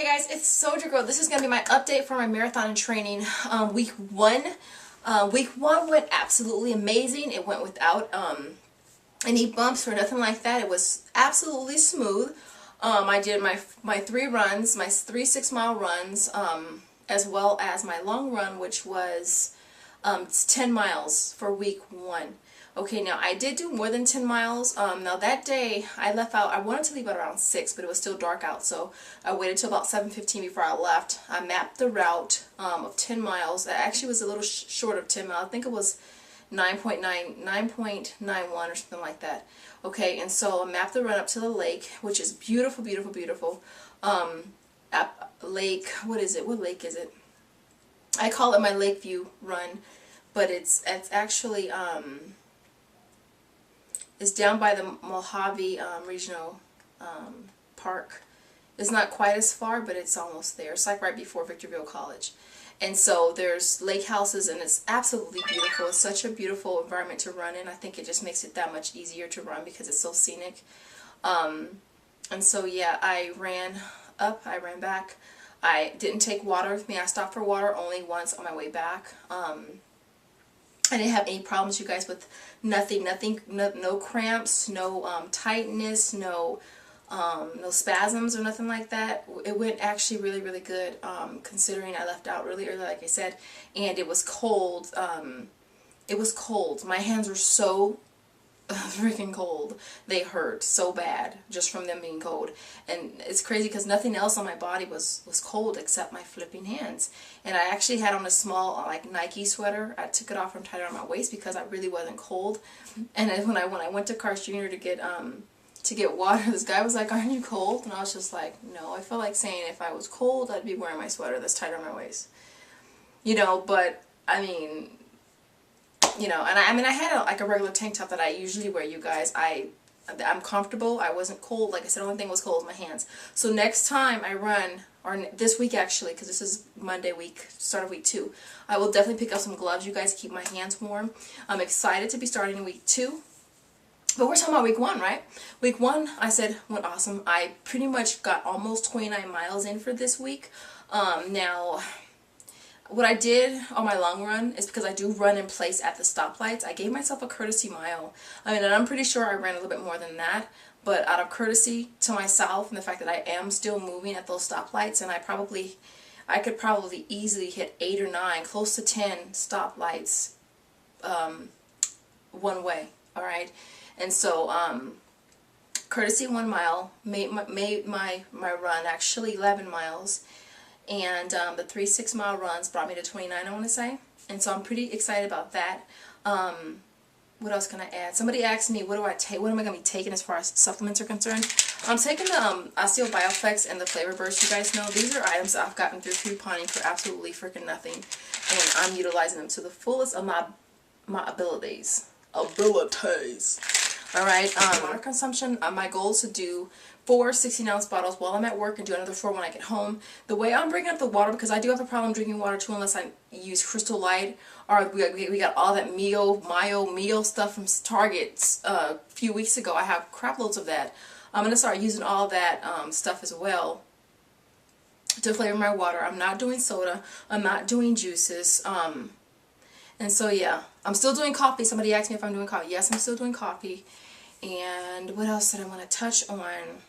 Hey guys, it's Soldier Girl. This is going to be my update for my marathon and training. Week one. Week one went absolutely amazing. It went without any bumps or nothing like that. It was absolutely smooth. I did my three runs, my 3 6-mile runs, as well as my long run, which was 10 miles for week one. Okay, now I did do more than 10 miles. Now that day I left out, I wanted to leave out around 6, but it was still dark out, so I waited till about 7:15 before I left. I mapped the route of 10 miles. It actually was a little short of 10 miles. I think it was 9.91 or something like that. Okay, and so I mapped the run up to the lake, which is beautiful, beautiful, beautiful. Lake, what is it? What lake is it? I call it my Lakeview run, but it's actually it's down by the Mojave Regional Park. It's not quite as far, but it's almost there. It's like right before Victorville College. And so there's lake houses, and it's absolutely beautiful. It's such a beautiful environment to run in. I think it just makes it that much easier to run because it's so scenic. And so yeah, I ran up, I ran back. I didn't take water with me. I stopped for water only once on my way back. I didn't have any problems, you guys, with nothing, no cramps, no tightness, no spasms or nothing like that. It went actually really, really good, considering I left out really early, like I said, and it was cold. It was cold. My hands were so freaking cold. They hurt so bad just from them being cold. And it's crazy because nothing else on my body was cold except my flipping hands. And I actually had on a small like Nike sweater. I took it off and tied it on my waist because I really wasn't cold. And then when I went to Carl's Jr. to get water, this guy was like, "Aren't you cold?" And I was just like, "No." I felt like saying if I was cold, I'd be wearing my sweater that's tied on my waist. You know, but I mean, you know, and I mean, I had like a regular tank top that I usually wear, you guys. I'm comfortable. I wasn't cold. Like I said, the only thing was cold was my hands. So next time I run, or this week actually, because this is Monday week, start of week 2, I will definitely pick up some gloves, you guys, to keep my hands warm. I'm excited to be starting week 2. But we're talking about week 1, right? Week 1, I said, went awesome. I pretty much got almost 29 miles in for this week. Now, what I did on my long run is because I do run in place at the stoplights. I gave myself a courtesy mile. I mean, and I'm pretty sure I ran a little bit more than that, but out of courtesy to myself and the fact that I am still moving at those stoplights, and I could probably easily hit 8 or 9, close to 10 stoplights one way, all right? And so courtesy 1 mile made my run actually 11 miles. And the 3 6-mile runs brought me to 29, I want to say. And so I'm pretty excited about that. What else can I add? Somebody asked me, what do I take? What am I going to be taking as far as supplements are concerned? I'm taking the Osteo Bioflex and the Flavor Burst. You guys know these are items that I've gotten through couponing for absolutely freaking nothing, and I'm utilizing them to the fullest of my abilities. All right. Water consumption. My goal is to do 4 16-ounce bottles while I'm at work and do another 4 when I get home. The way I'm bringing up the water, because I do have a problem drinking water too unless I use Crystal Light, or we got all that Mio stuff from Target a few weeks ago. I have crap loads of that. I'm going to start using all that stuff as well to flavor my water. I'm not doing soda. I'm not doing juices. And so yeah, I'm still doing coffee. Somebody asked me if I'm doing coffee. Yes, I'm still doing coffee. And what else did I want to touch on?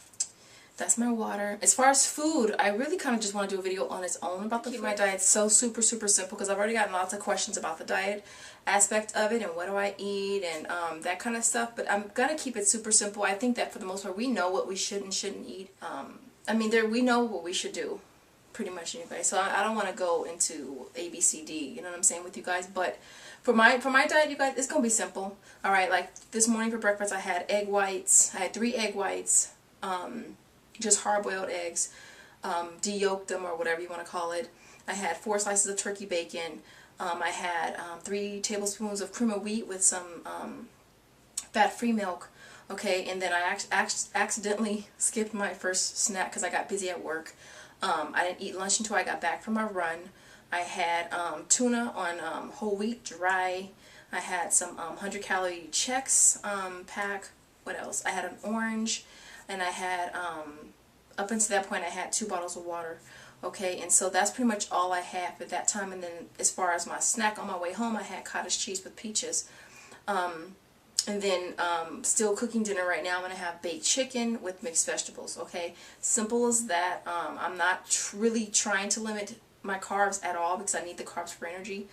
That's my water. As far as food, I really kind of just want to do a video on its own about the food. My diet's so super simple because I've already gotten lots of questions about the diet aspect of it and what do I eat and that kind of stuff. But I'm going to keep it super simple. I think that for the most part we know what we should and shouldn't eat. I mean, we know what we should do pretty much anyway. So I don't want to go into A, B, C, D, you know what I'm saying, with you guys. But for my diet, you guys, it's going to be simple. Alright, like this morning for breakfast I had egg whites. I had 3 egg whites, just hard-boiled eggs, de-yolked them or whatever you want to call it. I had 4 slices of turkey bacon. I had 3 tablespoons of cream of wheat with some fat-free milk. Okay, and then I accidentally skipped my first snack because I got busy at work. I didn't eat lunch until I got back from my run. I had tuna on whole wheat, dry. I had some 100-calorie Chex pack. What else? I had an orange, and I had up until that point I had 2 bottles of water. Okay, and so that's pretty much all I have at that time. And then as far as my snack on my way home, I had cottage cheese with peaches. And then still cooking dinner right now. I'm going to have baked chicken with mixed vegetables. Okay, simple as that. I'm not really trying to limit my carbs at all because I need the carbs for energy.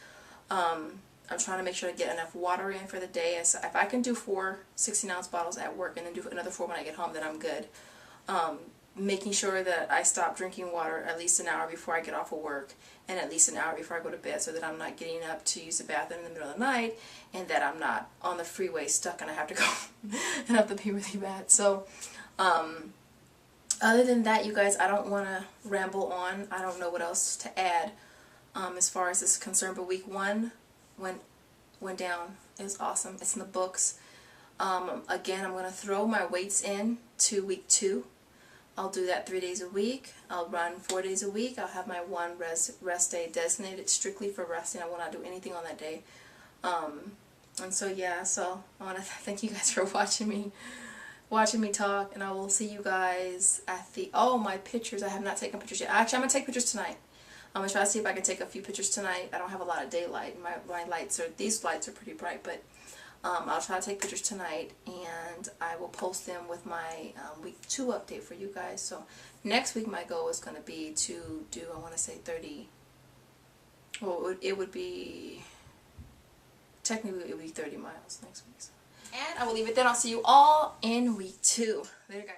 I'm trying to make sure I get enough water in for the day. So if I can do 4 16-ounce bottles at work and then do another 4 when I get home, then I'm good. Making sure that I stop drinking water at least an hour before I get off of work and at least an hour before I go to bed, so that I'm not getting up to use the bathroom in the middle of the night and that I'm not on the freeway stuck and I have to go and have to pee really bad. So other than that, you guys, I don't want to ramble on. I don't know what else to add as far as this is concerned, but week 1 went down. It was awesome. It's in the books. Again, I'm going to throw my weights in to week 2. I'll do that 3 days a week. I'll run 4 days a week. I'll have my one rest day designated strictly for resting. I will not do anything on that day. And so yeah, so I want to thank you guys for watching me talk, and I will see you guys at the, oh, my pictures. I have not taken pictures yet. Actually, I'm going to take pictures tonight. I'm going to try to see if I can take a few pictures tonight. I don't have a lot of daylight. My lights are, these lights are pretty bright, but I'll try to take pictures tonight, and I will post them with my week 2 update for you guys. So next week my goal is going to be to do, I want to say 30, well, it would be, technically it would be 30 miles next week. So. And I will leave it then. I'll see you all in week 2. Later, guys.